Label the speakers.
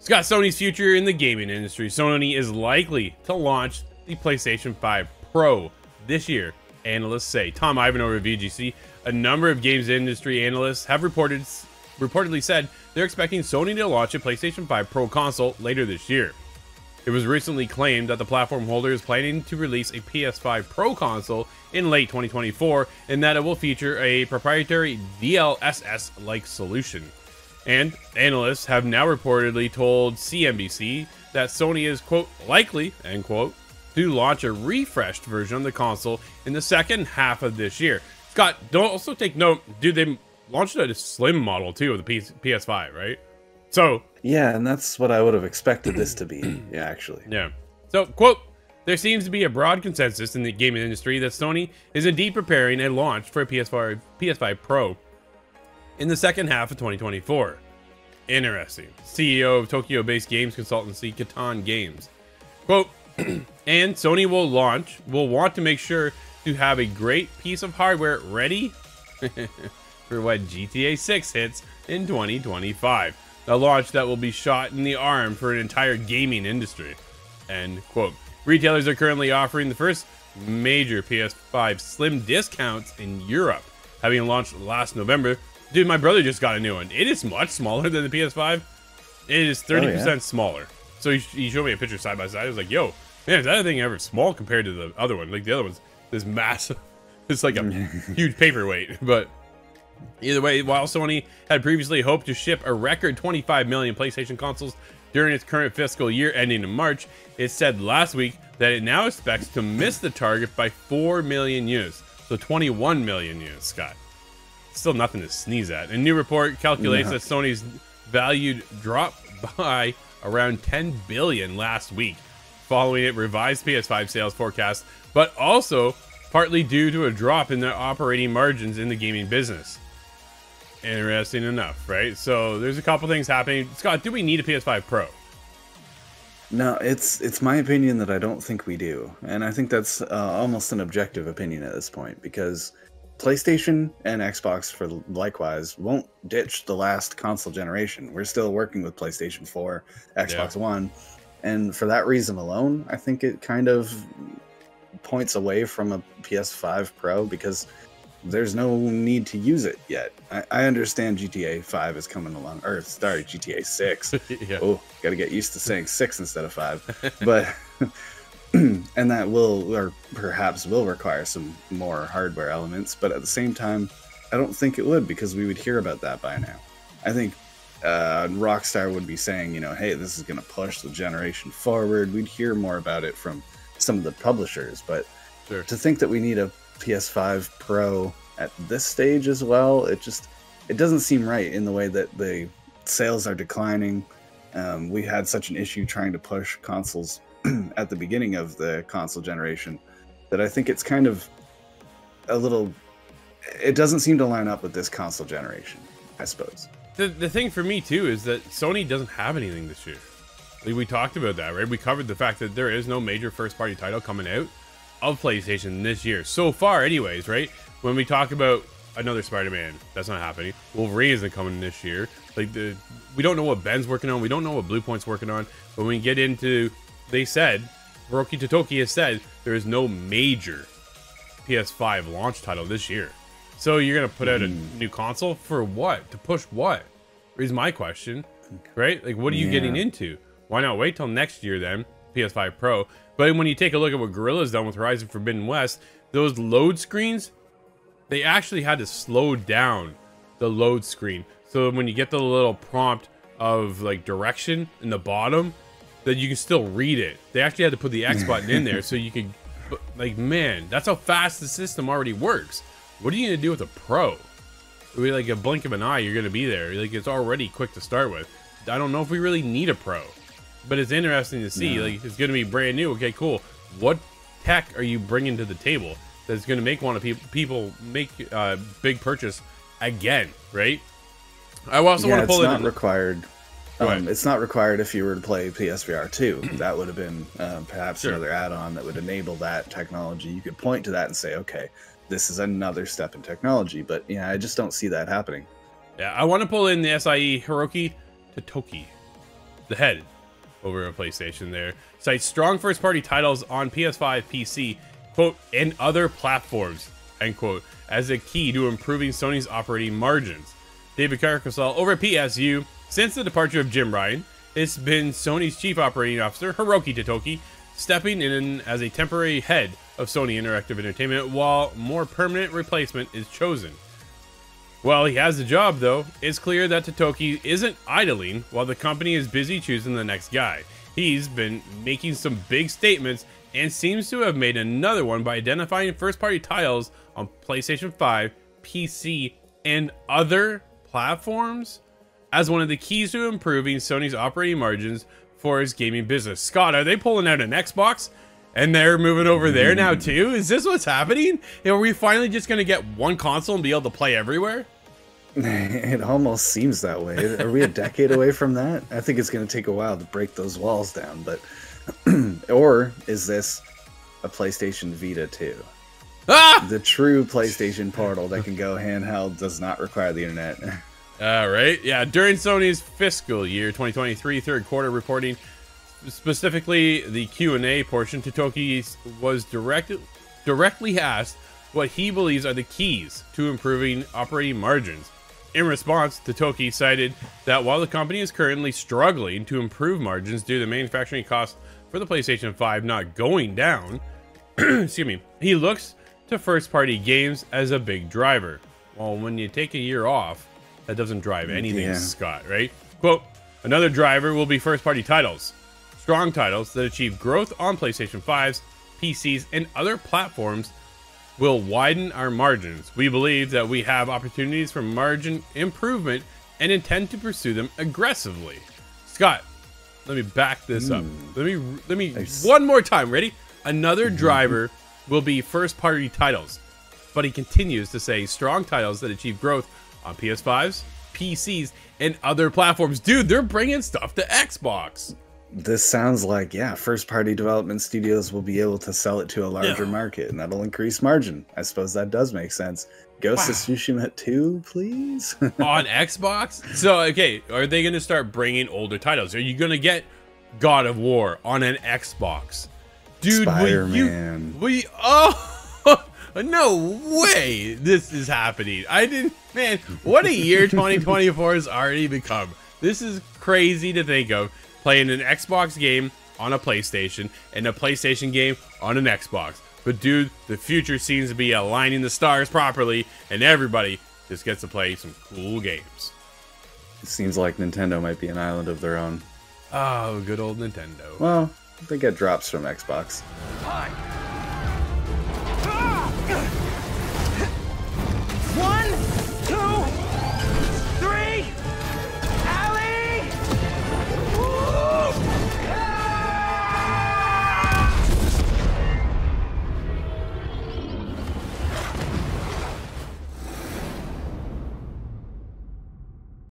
Speaker 1: Scott, Sony's future in the gaming industry. Sony is likely to launch the PlayStation 5 Pro this year, analysts say. Tom Ivanhoe of VGC, a number of games industry analysts have reportedly said they're expecting Sony to launch a PlayStation 5 Pro console later this year. It was recently claimed that the platform holder is planning to release a PS5 Pro console in late 2024 and that it will feature a proprietary DLSS-like solution. And analysts have now reportedly told CNBC that Sony is, quote, likely, end quote, to launch a refreshed version of the console in the second half of this year. Scott, don't also take note, dude, they launched a slim model too of the PS5, right? So
Speaker 2: yeah, and that's what I would have expected this to be. Yeah, actually.
Speaker 1: Yeah. So, quote, there seems to be a broad consensus in the gaming industry that Sony is indeed preparing a launch for a PS5 Pro in the second half of 2024. Interesting. CEO of Tokyo-based games consultancy Catan Games. Quote, and Sony will want to make sure to have a great piece of hardware ready for when GTA 6 hits in 2025. A launch that will be shot in the arm for an entire gaming industry. End quote. Retailers are currently offering the first major PS5 Slim discounts in Europe, having launched last November. Dude, my brother just got a new one. It is much smaller than the PS5. It is 30% smaller. So he showed me a picture side by side. I was like, yo, man, is that thing ever small compared to the other one? Like the other one's this massive. It's like a huge paperweight. But either way, while Sony had previously hoped to ship a record 25 million PlayStation consoles during its current fiscal year ending in March, it said last week that it now expects to miss the target by 4 million units. So 21 million units, Scott. Still nothing to sneeze at. A new report calculates that Sony's value dropped by around 10 billion last week, following its revised PS5 sales forecast, but also partly due to a drop in their operating margins in the gaming business. Interesting enough, right? So there's a couple things happening. Scott, do we need a PS5 Pro?
Speaker 2: No, it's my opinion that I don't think we do. And I think that's almost an objective opinion at this point, because PlayStation and Xbox, for likewise, won't ditch the last console generation. We're still working with PlayStation 4, Xbox One, and for that reason alone, I think it kind of points away from a PS5 Pro, because there's no need to use it yet. I understand GTA 5 is coming along, or sorry, GTA 6.
Speaker 1: Yeah.
Speaker 2: Oh, gotta get used to saying 6 instead of 5. But and that will, or perhaps will, require some more hardware elements, but at the same time, I don't think it would, because we would hear about that by now. I think Rockstar would be saying, you know, hey, this is going to push the generation forward. We'd hear more about it from some of the publishers, but to think that we need a PS5 Pro at this stage as well, it doesn't seem right in the way that the sales are declining. We had such an issue trying to push consoles at the beginning of the console generation that I think it's kind of a little, it doesn't seem to line up with this console generation, I suppose.
Speaker 1: The thing for me too is that Sony doesn't have anything this year. Like, we talked about that, right? We covered the fact that there is no major first party title coming out of PlayStation this year so far anyways, right? When we talk about another Spider-Man, that's not happening. Wolverine isn't coming this year. Like, we don't know what Ben's working on, we don't know what Bluepoint's working on, but when we get into, they said, Hiroki Totoki has said there is no major PS5 launch title this year. So you're gonna put out a new console for what? To push what? Is my question, right? Like, what are you getting into? Why not wait till next year then, PS5 Pro? But when you take a look at what Guerrilla's done with Horizon Forbidden West, those load screens, they actually had to slow down the load screen. So when you get the little prompt of like direction in the bottom, that you can still read it. They actually had to put the X button in there so you could, like, man, that's how fast the system already works. What are you gonna do with a Pro? Like a blink of an eye, you're gonna be there. Like, it's already quick to start with. I don't know if we really need a Pro, but it's interesting to see. Like, it's gonna be brand new. Okay, cool. What tech are you bringing to the table that's gonna make people make big purchase again, right? I also want to pull
Speaker 2: it's
Speaker 1: in.
Speaker 2: Not required. It's not required if you were to play PSVR 2. That would have been perhaps another add-on that would enable that technology. You could point to that and say, okay, this is another step in technology. But yeah, I just don't see that happening.
Speaker 1: Yeah, I want to pull in the SIE Hiroki Totoki. the head over a PlayStation there. Cites strong first-party titles on PS5, PC, quote, and other platforms, end quote, as a key to improving Sony's operating margins. David Carcassel over at PSU, since the departure of Jim Ryan, it's been Sony's chief operating officer, Hiroki Totoki, stepping in as a temporary head of Sony Interactive Entertainment while more permanent replacement is chosen. While he has the job, though, it's clear that Totoki isn't idling while the company is busy choosing the next guy. He's been making some big statements and seems to have made another one by identifying first-party titles on PlayStation 5, PC, and other platforms as one of the keys to improving Sony's operating margins for his gaming business. Scott, are they pulling out an Xbox and they're moving over there now too? Is this what's happening? Are we finally just going to get one console and be able to play everywhere?
Speaker 2: It almost seems that way. Are we a decade away from that? I think it's going to take a while to break those walls down, but or is this a PlayStation Vita 2?
Speaker 1: Ah!
Speaker 2: The true PlayStation Portal that can go handheld, does not require the internet.
Speaker 1: Right. Yeah. During Sony's fiscal year 2023 third quarter reporting, specifically the Q&A portion, Totoki was directly asked what he believes are the keys to improving operating margins. In response, Totoki cited that while the company is currently struggling to improve margins due to manufacturing costs for the PlayStation 5 not going down, excuse me, he looks to first-party games as a big driver. Well, when you take a year off, that doesn't drive anything, Scott, right? Quote, another driver will be first-party titles. Strong titles that achieve growth on PlayStation 5s, PCs, and other platforms will widen our margins. We believe that we have opportunities for margin improvement and intend to pursue them aggressively. Scott, let me back this up. Let me one more time. Ready? Another driver will be first-party titles, but he continues to say strong titles that achieve growth on PS5s, PCs, and other platforms. Dude, they're bringing stuff to Xbox.
Speaker 2: This sounds like, yeah, first-party development studios will be able to sell it to a larger market, and that'll increase margin. I suppose that does make sense. Ghost of Tsushima 2, please?
Speaker 1: On Xbox? So, okay, are they going to start bringing older titles? Are you going to get God of War on an Xbox? Dude,
Speaker 2: Spider-Man.
Speaker 1: Oh, no way this is happening. Man, what a year 2024 has already become. This is crazy to think of. Playing an Xbox game on a PlayStation and a PlayStation game on an Xbox. But dude, the future seems to be aligning the stars properly and everybody just gets to play some cool games.
Speaker 2: It seems like Nintendo might be an island of their own.
Speaker 1: Oh, good old Nintendo.
Speaker 2: Well, they get drops from Xbox.